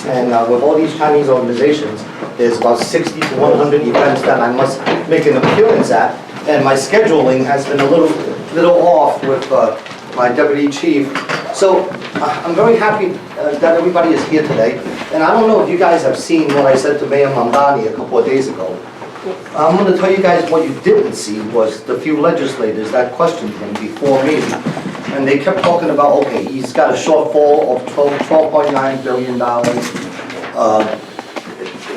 And with all these Chinese organizations, there's about 60 to 100 events that I must make an appearance at. And my scheduling has been a little off with my deputy chief. So I'm very happy that everybody is here today. And I don't know if you guys have seen what I said to Mayor Mamdani a couple of days ago. I'm going to tell you guys what you didn't see was the few legislators that questioned him before me. And they kept talking about, okay, he's got a shortfall of $12.9 billion.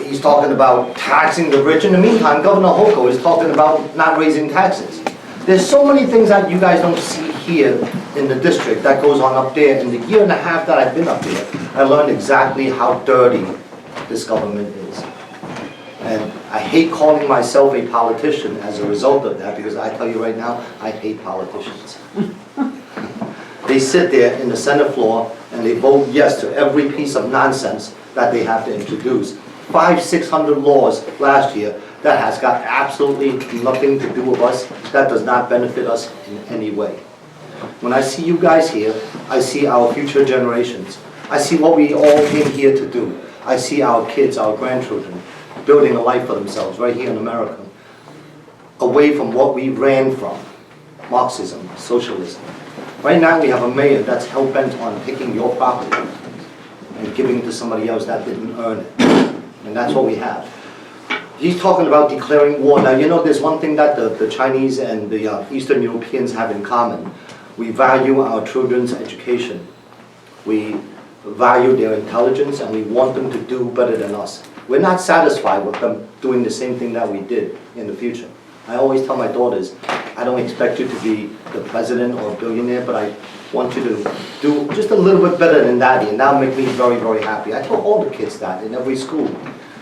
He's talking about taxing the rich. In the meantime, Governor Hochul is talking about not raising taxes. There's so many things that you guys don't see here in the district that goes on up there. In the year and a half that I've been up there, I learned exactly how dirty this government is. And I hate calling myself a politician as a result of that, because I tell you right now, I hate politicians. They sit there in the Senate floor and they vote yes to every piece of nonsense that they have to introduce. 500-600 laws last year that has got absolutely nothing to do with us, that does not benefit us in any way. When I see you guys here, I see our future generations. I see what we all came here to do. I see our kids, our grandchildren, building a life for themselves right here in America, away from what we ran from, Marxism, socialism. Right now we have a mayor that's hell-bent on taking your property and giving it to somebody else that didn't earn it. And that's what we have. He's talking about declaring war. Now, you know, there's one thing that the Chinese and the Eastern Europeans have in common. We value our children's education. We value their intelligence, and we want them to do better than us. We're not satisfied with them doing the same thing that we did in the future. I always tell my daughters, I don't expect you to be the president or a billionaire, but I want you to do just a little bit better than that, and that'll make me very, very happy. I tell all the kids that in every school.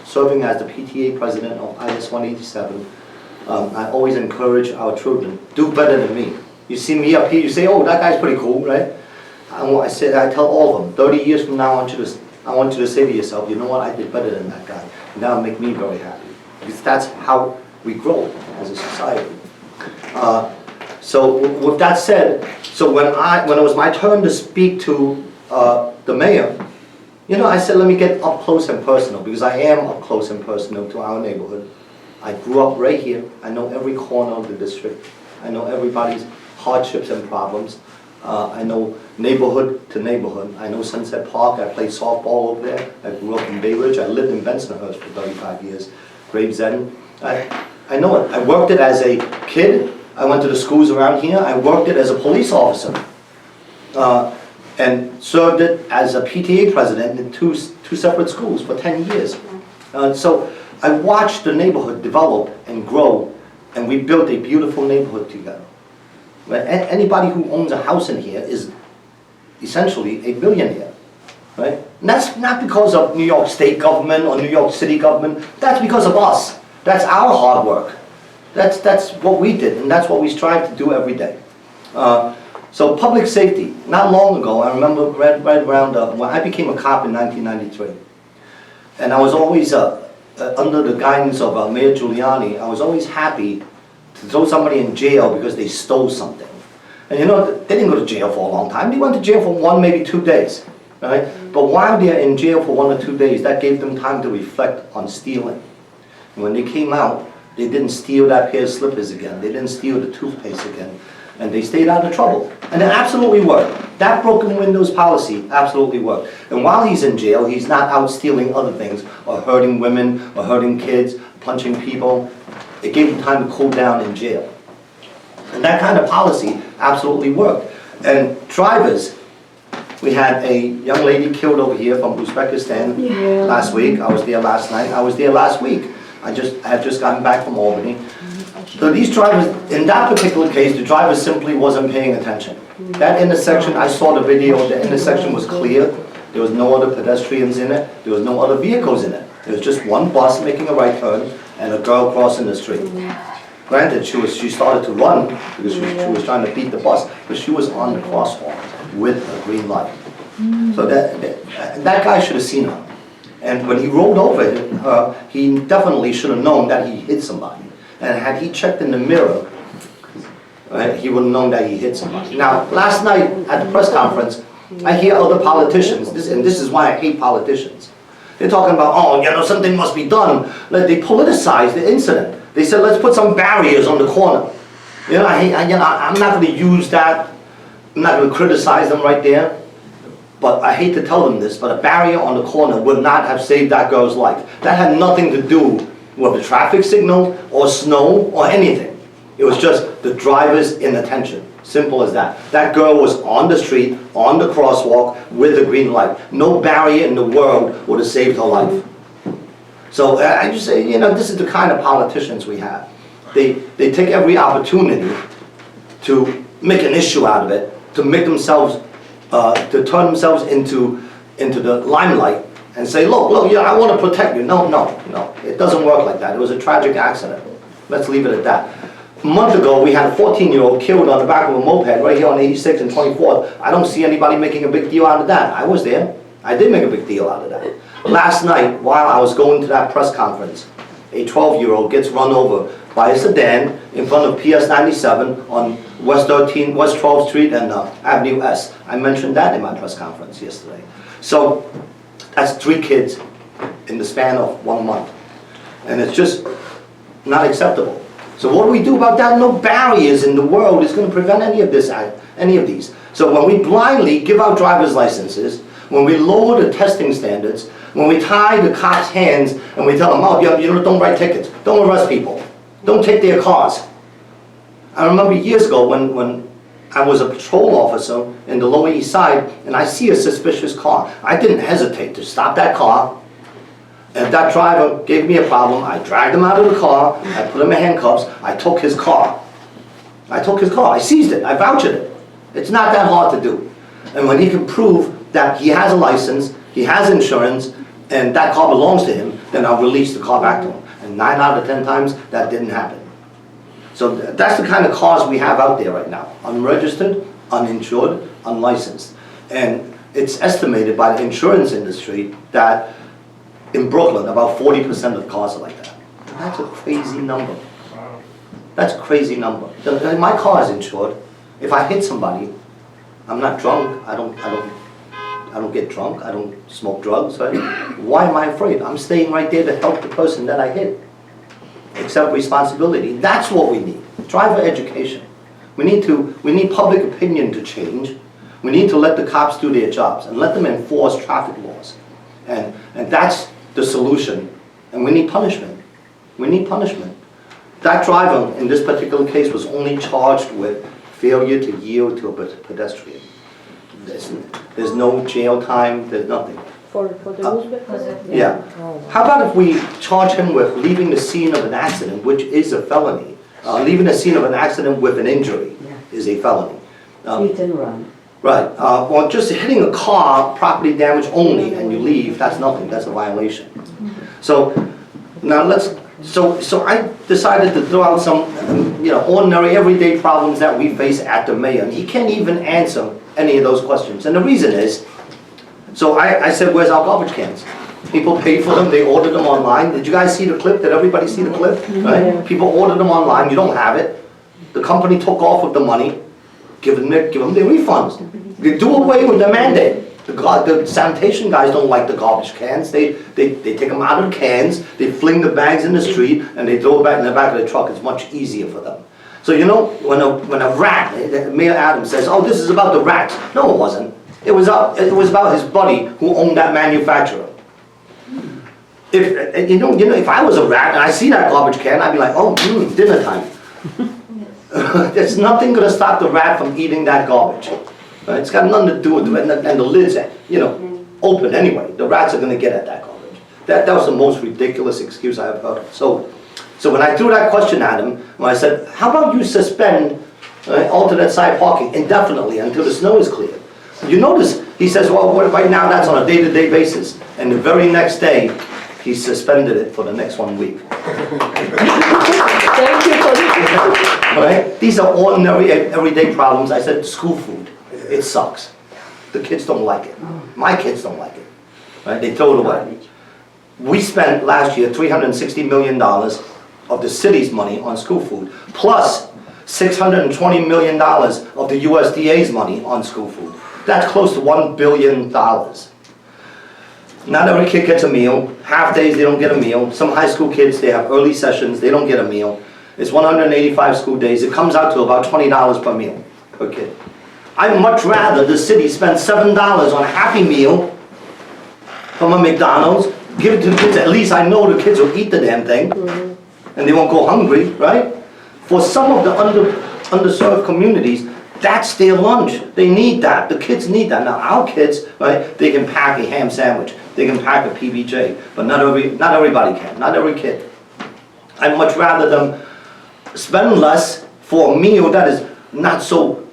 Serving as the PTA president of IS 187, I always encourage our children, do better than me. You see me up here, you say, oh, that guy's pretty cool, right? I tell all of them, 30 years from now, I want you to say to yourself, you know what, I did better than that guy. And that'll make me very happy. Because that's how we grow as a society. So with that said, so when it was my turn to speak to the mayor, you know, I said, let me get up close and personal, because I am up close and personal to our neighborhood. I grew up right here. I know every corner of the district. I know everybody's hardships and problems. I know neighborhood to neighborhood. I know Sunset Park. I played softball over there. I grew up in Bay Ridge. I lived in Bensonhurst for 35 years. Gravesend. I know it. I worked it as a kid. I went to the schools around here. I worked it as a police officer. And served it as a PTA president in two separate schools for 10 years. So I watched the neighborhood develop and grow, and we built a beautiful neighborhood together. Right? Anybody who owns a house in here is essentially a millionaire. Right? And that's not because of New York State government or New York City government. That's because of us. That's our hard work. That's what we did, and that's what we strive to do every day. So public safety, not long ago, I remember right around when I became a cop in 1993. And I was always, under the guidance of Mayor Giuliani, I was always happy to throw somebody in jail because they stole something. And you know, they didn't go to jail for a long time. They went to jail for 1, maybe 2 days. Right? But while they're in jail for 1 or 2 days, that gave them time to reflect on stealing. And when they came out, they didn't steal that pair of slippers again. They didn't steal the toothpaste again. And they stayed out of trouble. And it absolutely worked. That broken windows policy absolutely worked. And while he's in jail, he's not out stealing other things, or hurting women, or hurting kids, punching people. It gave him time to cool down in jail. And that kind of policy absolutely worked. And drivers, we had a young lady killed over here from Uzbekistan last week. I was there last night. I was there last week. I had just gotten back from Albany. So these drivers, in that particular case, the driver simply wasn't paying attention. That intersection, I saw the video, the intersection was clear. There was no other pedestrians in it. There was no other vehicles in it. There was just one bus making a right turn and a girl crossing the street. Granted, she started to run because she was trying to beat the bus, but she was on the crosswalk with a green light. So that guy should have seen her. And when he rolled over, he definitely should have known that he hit somebody. And had he checked in the mirror, right, he would have known that he hit somebody. Now, last night at the press conference, I hear other politicians, and this is why I hate politicians. They're talking about, oh, something must be done. They politicized the incident. They said, let's put some barriers on the corner. I'm not going to use that. I'm not going to criticize them right there. But I hate to tell them this, but a barrier on the corner would not have saved that girl's life. That had nothing to do with a traffic signal or snow or anything. It was just the driver's inattention. Simple as that. That girl was on the street, on the crosswalk, with a green light. No barrier in the world would have saved her life. So I just say, this is the kind of politicians we have. They take every opportunity to make an issue out of it, to make themselves, to turn themselves into the limelight and say, look, I want to protect you. No, it doesn't work like that. It was a tragic accident. Let's leave it at that. A month ago, we had a 14-year-old killed on the back of a moped right here on 86 and 24th. I don't see anybody making a big deal out of that. I was there. I did make a big deal out of that. Last night, while I was going to that press conference, a 12-year-old gets run over by a sedan in front of PS 97 on West 12th Street and Avenue S. I mentioned that in my press conference yesterday. So that's 3 kids in the span of 1 month. And it's just not acceptable. So what do we do about that? No barriers in the world is going to prevent any of these. So when we blindly give out driver's licenses, when we lower the testing standards, when we tie the cops' hands and we tell them, oh, don't write tickets, don't arrest people, don't take their cars. I remember years ago when I was a patrol officer in the Lower East Side and I see a suspicious car. I didn't hesitate to stop that car. And if that driver gave me a problem, I dragged him out of the car, I put him in handcuffs, I took his car. I seized it, I vouched it. It's not that hard to do. And when he can prove that he has a license, he has insurance, and that car belongs to him, then I'll release the car back to him. And 9 out of 10 times, that didn't happen. So that's the kind of cars we have out there right now. Unregistered, uninsured, unlicensed. And it's estimated by the insurance industry that in Brooklyn, about 40% of the cars are like that. That's a crazy number. That's a crazy number. My car is insured. If I hit somebody, I'm not drunk. I don't get drunk. I don't smoke drugs. Right? Why am I afraid? I'm staying right there to help the person that I hit. Accept responsibility. That's what we need. Driver education. We need public opinion to change. We need to let the cops do their jobs and let them enforce traffic laws. And that's the solution. And we need punishment. We need punishment. That driver in this particular case was only charged with failure to yield to a pedestrian. There's no jail time, there's nothing. For the Uzbek? Yeah. How about if we charge him with leaving the scene of an accident, which is a felony? Leaving the scene of an accident with an injury is a felony. Hit and run. Right. Well, just hitting a car, property damage only, and you leave, that's nothing. That's a violation. So now So I decided to throw out some, ordinary, everyday problems that we face at the mayor. And he can't even answer any of those questions. And the reason is, so I said, where's our garbage cans? People pay for them, they order them online. Did you guys see the clip? Did everybody see the clip? Right? People order them online, you don't have it. The company took off with the money, give them their refunds. They do away with the mandate. The sanitation guys don't like the garbage cans. They take them out of the cans, they fling the bags in the street, and they throw it back in the back of the truck. It's much easier for them. So when a rat, Mayor Adams says, oh, this is about the rats. No, it wasn't. It was about his buddy who owned that manufacturer. If I was a rat and I see that garbage can, I'd be like, oh, dinner time. There's nothing going to stop the rat from eating that garbage. It's got nothing to do with it, and the lid's, open anyway. The rats are going to get at that garbage. That was the most ridiculous excuse I ever heard. So when I threw that question at him, when I said, how about you suspend alternate side parking indefinitely until the snow is cleared? You notice, he says, well, right now that's on a day-to-day basis. And the very next day, he suspended it for the next 1 week. Thank you for this. Right? These are ordinary, everyday problems. I said school food. It sucks. The kids don't like it. My kids don't like it. Right? They throw it away. We spent last year $360 million of the city's money on school food, plus $620 million of the USDA's money on school food. That's close to $1 billion. Not every kid gets a meal. Half days they don't get a meal. Some high school kids, they have early sessions, they don't get a meal. It's 185 school days. It comes out to about $20 per meal per kid. I'd much rather the city spend $7 on a Happy Meal from a McDonald's, give it to the kids. At least I know the kids will eat the damn thing, and they won't go hungry, right? For some of the underserved communities, that's their lunch. They need that. The kids need that. Now our kids, right? They can pack a ham sandwich. They can pack a PBJ, but not everybody can. Not every kid. I'd much rather them spend less for a meal that is not so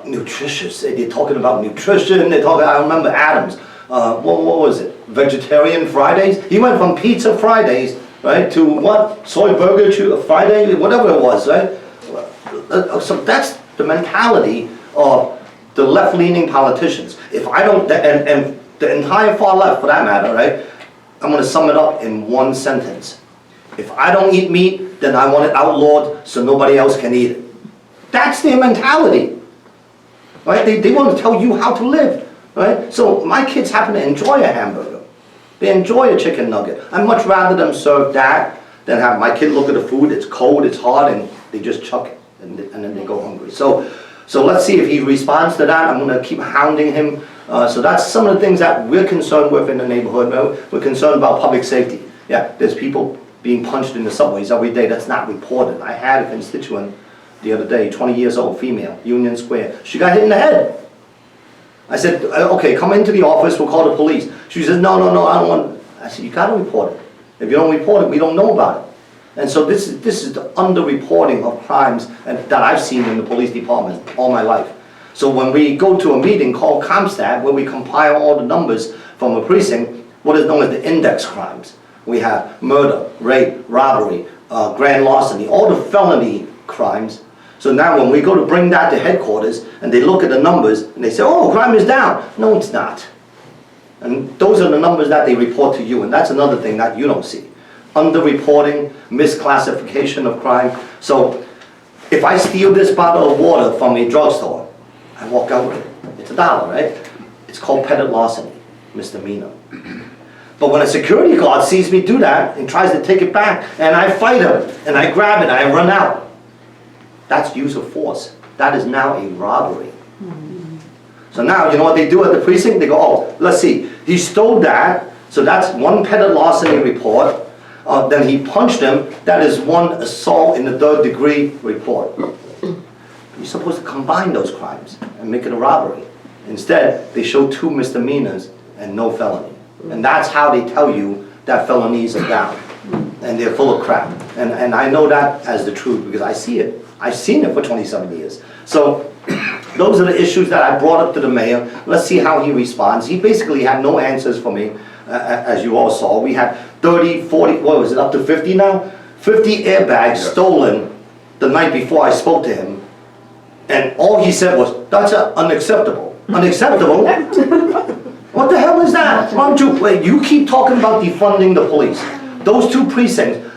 nutritious. They're talking about nutrition. They're talking. I remember Adams. What was it? Vegetarian Fridays. He went from pizza Fridays, right, to what? Soy burger Friday, whatever it was, right? So that's the mentality of the left-leaning politicians. If I don't, and the entire far left, for that matter, right? I'm going to sum it up in one sentence. If I don't eat meat, then I want it outlawed so nobody else can eat it. That's their mentality, right? They want to tell you how to live, right? So my kids happen to enjoy a hamburger. They enjoy a chicken nugget. I'd much rather them serve that than have my kid look at the food, it's cold, it's hot, and they just chuck it, and then they go hungry. So let's see if he responds to that. I'm going to keep hounding him. So that's some of the things that we're concerned with in the neighborhood. We're concerned about public safety. Yeah, there's people being punched in the subways every day. That's not reported. I had a constituent the other day, 20 years old, female, Union Square. She got hit in the head. I said, okay, come into the office, we'll call the police. She says, no, I don't want. I said, you got to report it. If you don't report it, we don't know about it. And so this is the underreporting of crimes that I've seen in the police department all my life. So when we go to a meeting called CompStat, where we compile all the numbers from a precinct, what is known as the index crimes. We have murder, rape, robbery, grand larceny, all the felony crimes. So now when we go to bring that to headquarters, and they look at the numbers, and they say, oh, crime is down. No, it's not. And those are the numbers that they report to you, and that's another thing that you don't see. Underreporting, misclassification of crime. So if I steal this bottle of water from a drugstore, I walk out with it. It's $1, right? It's called petty larceny, misdemeanor. But when a security guard sees me do that and tries to take it back, and I fight him, and I grab it, and I run out, that's use of force. That is now a robbery. So now, you know what they do at the precinct? They go, oh, let's see, he stole that, so that's one petty larceny report. Then he punched him, that is one assault in the 3rd degree report. You're supposed to combine those crimes and make it a robbery. Instead, they show 2 misdemeanors and no felony. And that's how they tell you that felonies are down. And they're full of crap. And I know that as the truth because I see it. I've seen it for 27 years. So those are the issues that I brought up to the mayor. Let's see how he responds. He basically had no answers for me, as you all saw. We had 30, 40, what was it, up to 50 now? 50 airbags stolen the night before I spoke to him. And all he said was, that's unacceptable. Unacceptable? What the hell is that? Why don't you, wait, you keep talking about defunding the police. Those 2 precincts,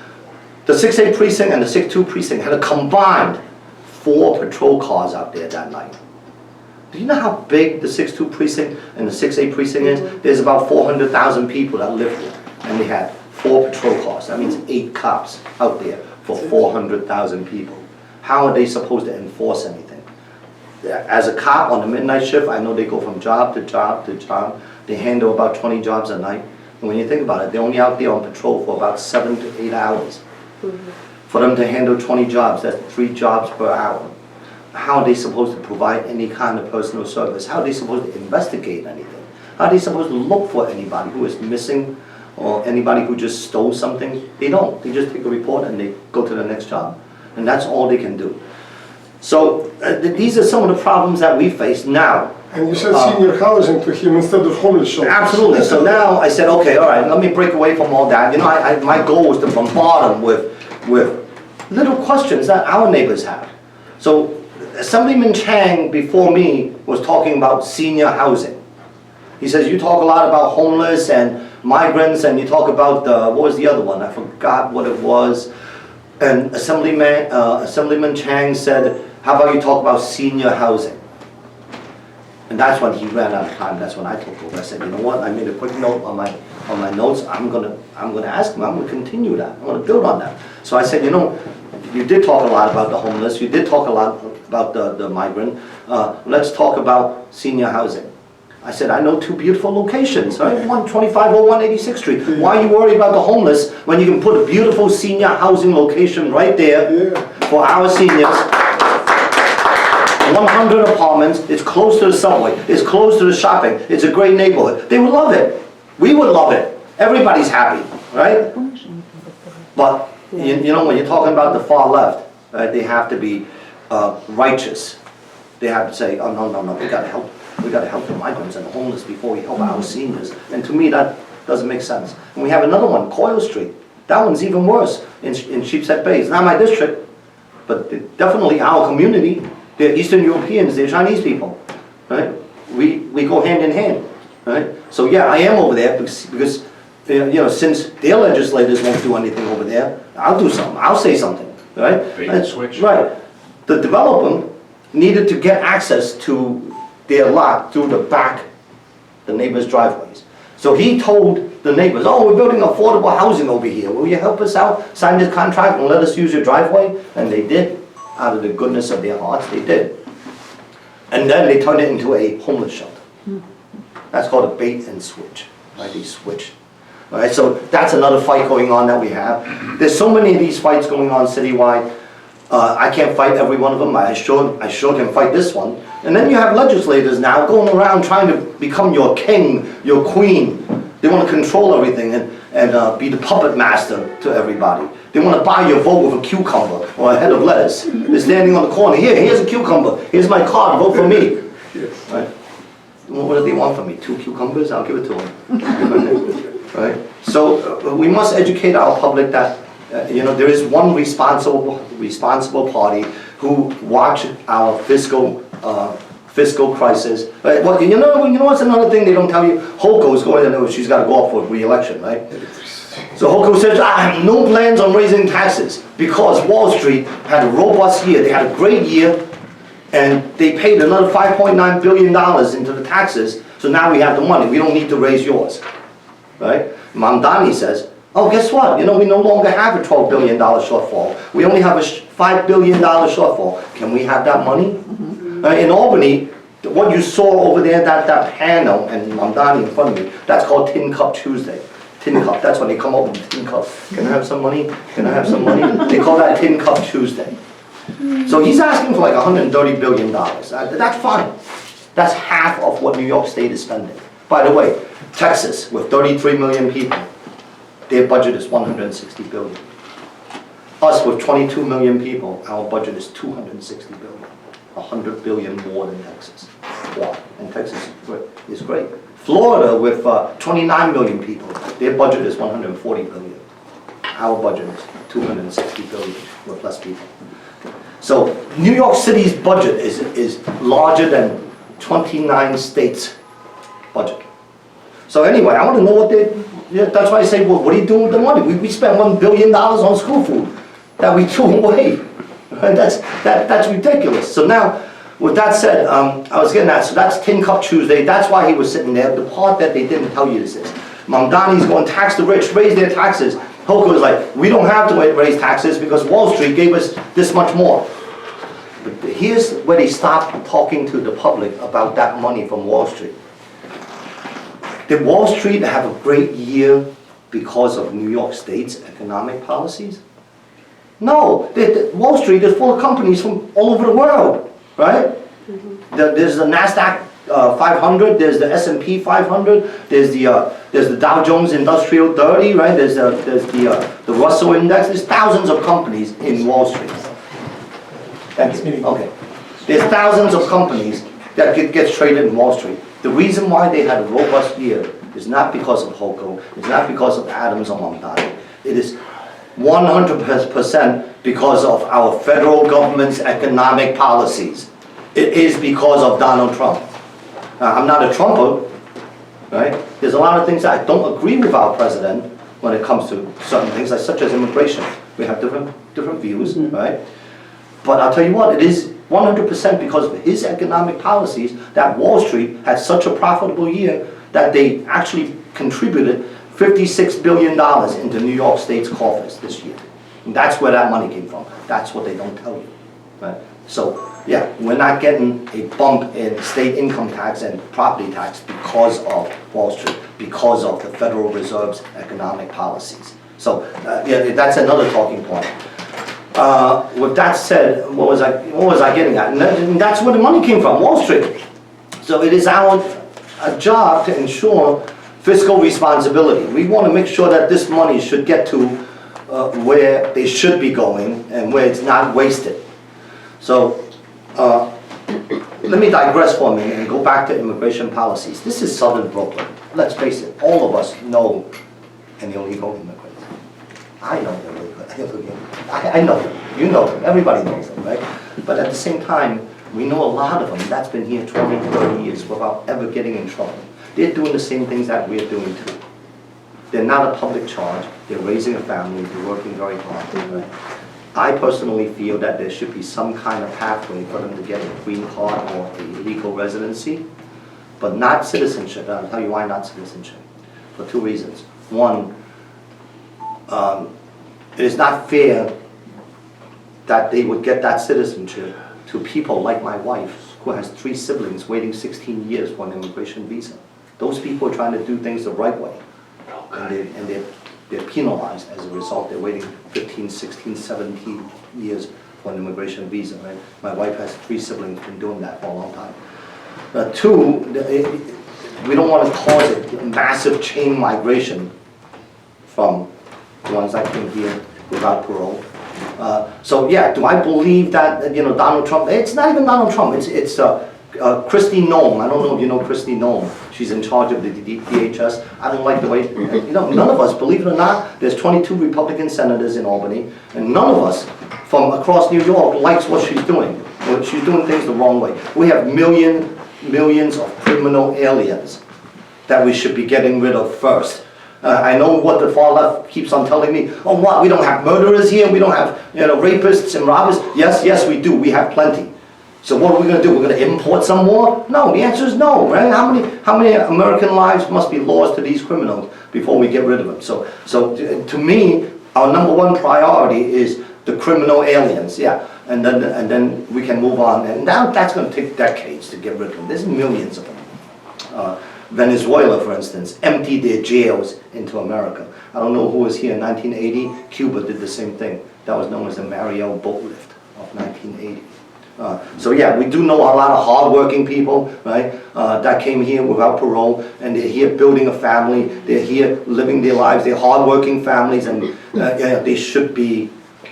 the 6A precinct and the 6-2 precinct, had a combined 4 patrol cars out there that night. Do you know how big the 6-2 precinct and the 6A precinct is? There's about 400,000 people that live there. And they had 4 patrol cars. That means 8 cops out there for 400,000 people. How are they supposed to enforce anything? As a cop on the midnight shift, I know they go from job to job to job. They handle about 20 jobs a night. And when you think about it, they're only out there on patrol for about 7 to 8 hours. For them to handle 20 jobs, that's 3 jobs per hour. How are they supposed to provide any kind of personal service? How are they supposed to investigate anything? How are they supposed to look for anybody who is missing or anybody who just stole something? They don't. They just take a report and they go to the next job. And that's all they can do. So these are some of the problems that we face now. And you said senior housing to him instead of homeless shelters. Absolutely. So now I said, okay, all right, let me break away from all that. You know, my goal was to bombard them with little questions that our neighbors have. So Assemblyman Chang before me was talking about senior housing. He says, you talk a lot about homeless and migrants, and you talk about, what was the other one? I forgot what it was. And Assemblyman Chang said, how about you talk about senior housing? And that's when he ran out of time, that's when I took over. I said, you know what, I made a quick note on my notes, I'm gonna ask him, I'm gonna continue that, I'm gonna build on that. So I said, you know, you did talk a lot about the homeless, you did talk a lot about the migrant, let's talk about senior housing. I said, I know two beautiful locations, right? 12501 86th Street. Why are you worried about the homeless when you can put a beautiful senior housing location right there for our seniors? 100 apartments, it's close to the subway, it's close to the shopping, it's a great neighborhood. They would love it. We would love it. Everybody's happy, right? But, you know, when you're talking about the far left, right, they have to be righteous. They have to say, oh, no, we gotta help the migrants and the homeless before we help our seniors. And to me, that doesn't make sense. And we have another one, Coyle Street. That one's even worse in Sheepshead Bay. It's not my district, but definitely our community. They're Eastern Europeans, they're Chinese people, right? We go hand in hand, right? So yeah, I am over there because you know, since their legislators won't do anything over there, I'll do something, I'll say something, right? Bait and switch. Right. The developer needed to get access to their lot through the back, the neighbors' driveways. So he told the neighbors, oh, we're building affordable housing over here. Will you help us out, sign this contract and let us use your driveway? And they did. Out of the goodness of their hearts, they did. And then they turned it into a homeless shelter. That's called a bait and switch, right? They switched. All right, so that's another fight going on that we have. There's so many of these fights going on citywide. I can't fight every one of them. I sure can fight this one. And then you have legislators now going around trying to become your king, your queen. They want to control everything and be the puppet master to everybody. They want to buy your vote with a cucumber or a head of lettuce. They're standing on the corner. Here's a cucumber. Here's my card. Vote for me. Right? Well, what do they want from me? 2 cucumbers? I'll give it to them. Right? So we must educate our public that you know, there is one responsible party who watch our fiscal crisis. Right? Well, you know what's another thing they don't tell you? Holco's going to, she's got to go up for re-election, right? So Holco says, I have no plans on raising taxes because Wall Street had a robust year. They had a great year and they paid another $5.9 billion into the taxes. So now we have the money. We don't need to raise yours, right? Mamdani says, oh, guess what? You know, we no longer have a $12 billion shortfall. We only have a $5 billion shortfall. Can we have that money? In Albany, what you saw over there, that panel, and Mamdani in front of me, that's called Tin Cup Tuesday. Tin Cup, that's when they come up with Tin Cup. Can I have some money? Can I have some money? They call that Tin Cup Tuesday. So he's asking for like $130 billion. That's fine. That's half of what New York State is spending. By the way, Texas, with 33 million people, their budget is $160 billion. Us, with 22 million people, our budget is $260 billion. $100 billion more than Texas. Wow. And Texas is great. Florida, with 29 million people, their budget is $140 billion. Our budget is $260 billion with less people. So New York City's budget is larger than 29 states' budget. So anyway, I want to know what that's why I say, well, what are you doing with the money? We spent $1 billion on school food that we threw away. Right? That's ridiculous. So now, with that said, I was getting that, so that's Tin Cup Tuesday. That's why he was sitting there. The part that they didn't tell you is this. Mamdani's going, tax the rich, raise their taxes. Holco is like, we don't have to raise taxes because Wall Street gave us this much more. But here's where they stop talking to the public about that money from Wall Street. Did Wall Street have a great year because of New York State's economic policies? No, Wall Street is full of companies from all over the world, right? There's the NASDAQ 500, there's the S&P 500, there's the Dow Jones Industrial 30, right? There's the Russell Index. There's thousands of companies in Wall Street. Thank you. Okay. There's thousands of companies that gets traded in Wall Street. The reason why they had a robust year is not because of Holco, it's not because of Adams or Mamdani. It is 100% because of our federal government's economic policies. It is because of Donald Trump. I'm not a Trumper, right? There's a lot of things that I don't agree with our president when it comes to certain things, like such as immigration. We have different views, right? But I'll tell you what, it is 100% because of his economic policies that Wall Street had such a profitable year that they actually contributed $56 billion into New York State's coffers this year. And that's where that money came from. That's what they don't tell you. Right? So, yeah, we're not getting a bump in state income tax and property tax because of Wall Street, because of the Federal Reserve's economic policies. So, yeah, that's another talking point. With that said, what was I getting at? And that's where the money came from, Wall Street. So it is our job to ensure fiscal responsibility. We want to make sure that this money should get to where they should be going and where it's not wasted. So let me digress for a minute and go back to immigration policies. This is Southern Brooklyn. Let's face it, all of us know an illegal immigrant. I know them. I know them. You know them. Everybody knows them, right? But at the same time, we know a lot of them that's been here 20, 30 years without ever getting in trouble. They're doing the same things that we're doing too. They're not a public charge. They're raising a family. They're working very hard. Right? I personally feel that there should be some kind of pathway for them to get a green card or a legal residency, but not citizenship. And I'll tell you why not citizenship. For two reasons. One, it is not fair that they would get that citizenship to people like my wife, who has 3 siblings waiting 16 years for an immigration visa. Those people are trying to do things the right way, and they're penalized as a result. They're waiting 15, 16, 17 years for an immigration visa. Right? My wife has 3 siblings, been doing that for a long time. Two, we don't want to cause a massive chain migration from the ones that came here without parole. So yeah, do I believe that Donald Trump? It's not even Donald Trump. It's Kristi Noem. I don't know if you know Kristi Noem. She's in charge of the DHS. I don't like the way none of us, believe it or not, there's 22 Republican senators in Albany, and none of us from across New York likes what she's doing. She's doing things the wrong way. We have millions of criminal aliens that we should be getting rid of first. I know what the far left keeps on telling me. Oh, what? We don't have murderers here. We don't have rapists and robbers. Yes, we do. We have plenty. So what are we going to do? We're going to import some more? No. The answer is no. Right? How many American lives must be lost to these criminals before we get rid of them? So to me, our number one priority is the criminal aliens. Yeah, and then we can move on. And now that's going to take decades to get rid of them. There's millions of them. Venezuela, for instance, emptied their jails into America. I don't know who was here in 1980. Cuba did the same thing. That was known as the Mariel Boat Lift of 1980. So yeah, we do know a lot of hard-working people, right, that came here without parole, and they're here building a family. They're here living their lives. They're hard-working families, and there should be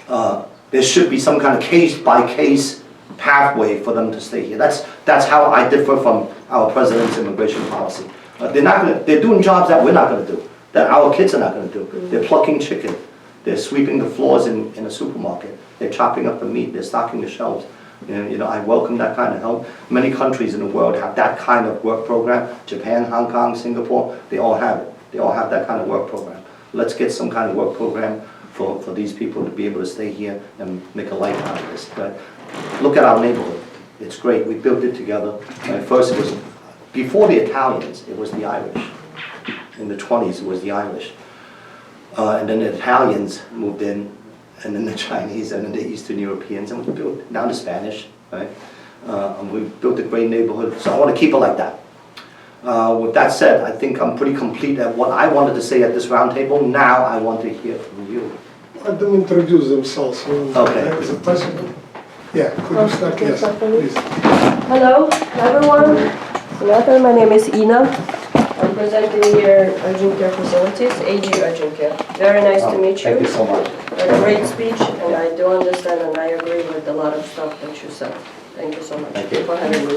some kind of case-by-case pathway for them to stay here. That's how I differ from our president's immigration policy. They're doing jobs that we're not going to do, that our kids are not going to do. They're plucking chicken. They're sweeping the floors in a supermarket. They're chopping up the meat. They're stocking the shelves. I welcome that kind of help. Many countries in the world have that kind of work program. Japan, Hong Kong, Singapore, they all have it. They all have that kind of work program. Let's get some kind of work program for these people to be able to stay here and make a life out of this. But look at our neighborhood. It's great. We built it together. First, it was before the Italians. It was the Irish. In the 20s, it was the Irish, and then the Italians moved in, and then the Chinese, and then the Eastern Europeans, and we built down the Spanish. Right? And we built a great neighborhood. So I want to keep it like that. With that said, I think I'm pretty complete at what I wanted to say at this roundtable. Now I want to hear from you. Let them introduce themselves. Okay. Is it possible? Yeah, could you start? Yes, please. Hello, everyone. Senator, my name is Ina. I'm presenting here Urgent Care Facilities, AG Urgent Care. Very nice to meet you. Thank you so much. A great speech, and I do understand and I agree with a lot of stuff that you said. Thank you so much for having me.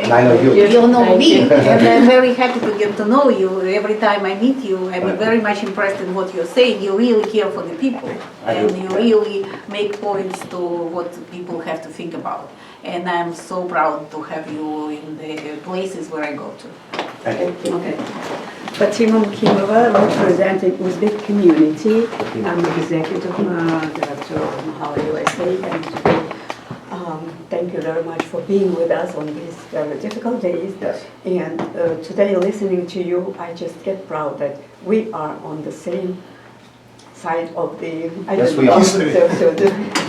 And I know you. You know Thank me, you. and I'm very happy to get to know you. Every time I meet you, I'm very much impressed in what you're saying. You really care for the people, and you really make points to what people have to think about. And I'm so proud to have you in the places where I go to. Thank you. Okay. Fatima Mukimova, representing Uzbek community. I'm the executive director of Mahalo USA, and today Thank you very much for being with us on these very difficult days. Yes. And today, listening to you, I just get proud that we are on the same side of the... Yes, we are.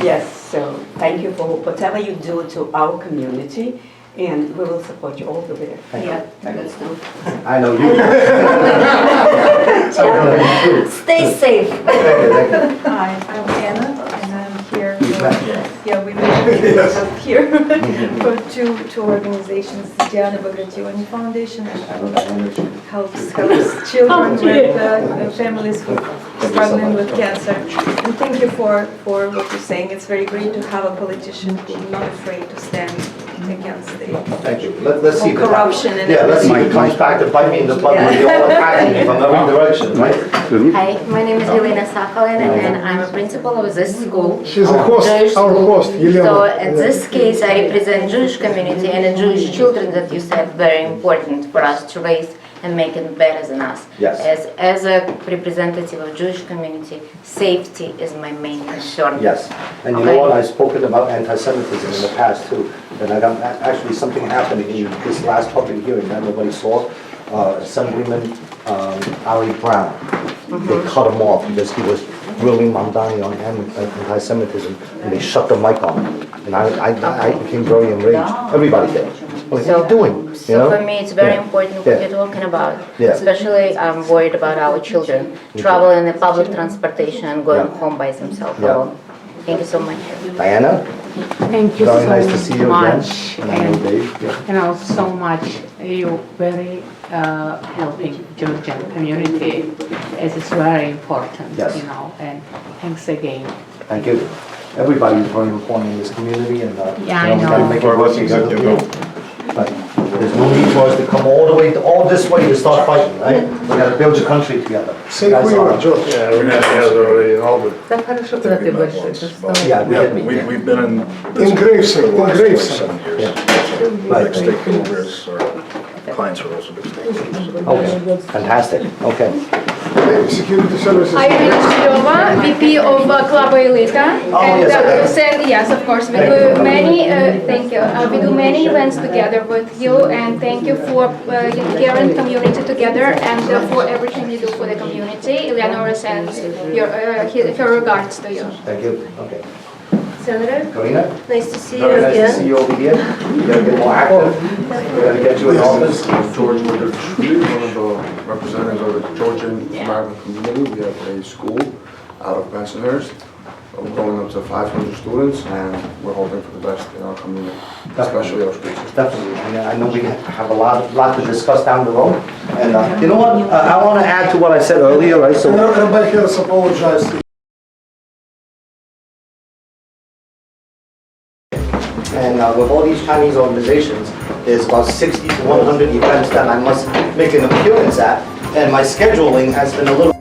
Yes, so thank you for whatever you do to our community, and we will support you all the way. Thank you. Yeah, Thank you. that's true. I know you. Stay safe. Thank you. Hi, I'm Anna, and I'm here. We've met. Yeah, we met up here for two organizations, the Diana Giuliani Foundation, which helps children with families who are struggling with cancer. And thank you for what you're saying. It's very great to have a politician who's not afraid to stand against the Thank you. Let's see. if it corruption and Yeah, let's see if it comes back to bite me in the butt when you're all attacking me from every direction, right? Hi, my name is Elena Sakhalin, and I'm a principal of this school. She's a host, Jewish our school. host, Yelena. So in this case, I represent Jewish community and the Jewish children that you said very important for us to raise and make it better than us. Yes. As a representative of Jewish community, safety is my main concern. Yes, and you know what, I've spoken about anti-Semitism in the past too, and I got actually something happening in this last public hearing that nobody saw. Assemblyman Ali Brown, they cut him off because he was grilling Mamdani on anti-Semitism, and they shut the mic on him. And I became very enraged, everybody did. What are you doing? You So know? for me, it's very Yeah. important what Yeah. you're talking about. Yeah. Especially, I'm worried about our children traveling in public transportation and going Yeah. home by themselves Yeah. alone. Thank you so much. Diana, Thank you very nice to see so you again. much. And I know Dave. Yeah. You know, so much. You very helping Georgian community. It is very important, Yes. you know, and thanks again. Thank you. Everybody is very important in this community, and Yeah, you I we gotta know. make it work together. But there's no need for us to come all the way, all this way to start fighting, right? We gotta build a country together. Same Guys for you, are- George. Yeah, we met together already in Albert. Так хорошо, когда ты больше это что- Yeah, we did meet. Yeah, we've been in. In Gravesend, in Gravesend. 7 years. Right. Big stakeholders, our clients are also big stakeholders. Okay, fantastic, okay. Security services. I'm Irina Shilova, VP of Club Elita. Oh, And yes, okay. yes, of course, we do many, thank you. We do many events together with you, and thank you for caring community together and for everything you do for the community. Eleanor sends her regards to you. Thank you, okay. Senator, Karina? nice to see you Very nice to see again. you over here. You gotta get more active. We're gonna get you in office. George Woodard-Schmidt, one of the representatives of the Georgian American community. We have a school out of Bensonhurst. We're going up to 500 students, and we're hoping for the best in our community, especially our schools. Definitely, and I know we have a lot to discuss down the road. And you know what, I wanna add to what I said earlier, right, so. Everybody here has apologized. And with all these Chinese organizations, there's about 60 to 100 events that I must make an appearance at, and my scheduling has been a little